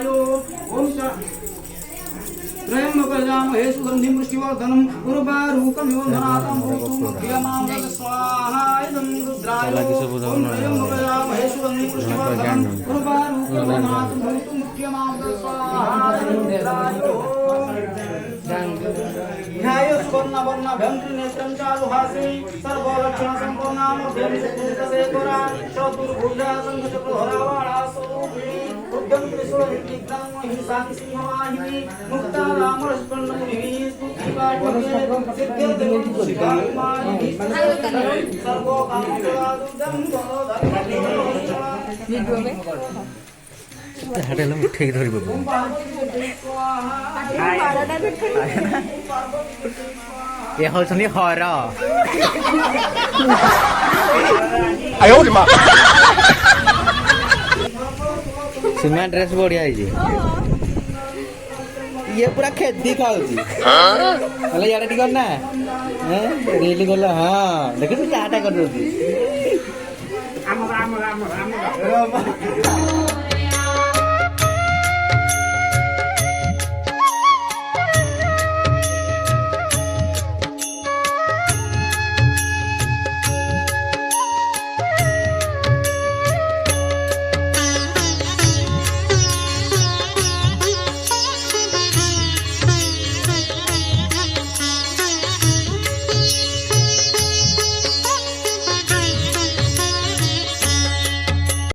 वायो ओम त्रयम्बकजामहे सुगन्धिं पुष्टिवर्धनं उर्वारुकमिव धनातं भूतुमुख्यमामृत स्वाहा इदं रुद्राय ओम त्रयम्बकजामहे सुगन्धिं पुष्टिवर्धनं उर्वारुकमिव धनातं भूतुमुख्यमामृत स्वाहा इदं रुद्राय ध्यायो सुवर्णवर्ण भ्यंत्रिनेत्रं चारुहासे सर्वलक्षण संपूर्णामूर्तिं सुकृतशेखरा चतुर्भुजा संघचक्रधरावाणा स्वरूपिणी उद्यम त्रिशूलनिग्नं महिषां सिंहवाहिनी मुक्ता रामरस्पन्नमुनिः स्तुतिपाठके सिद्ध्यदेवं शिवाभिमानिः सर्वकामप्रदादुदं ହାଟେଲ ଠିକ୍ ଧରିବ ଏ ହଉଛନ୍ତି ହର ସିମା ଡ୍ରେସ୍ ବଢିଆ ହେଇଛି ଇଏ ପୁରା ଖେଦି ଖାଉଛି ହେଲେ ଇଆଡେ ଟିକେ ନା ରିଲ ଗଲା ହଁ ଦେଖିଛୁ ଚାଟା କରିଦଉଛି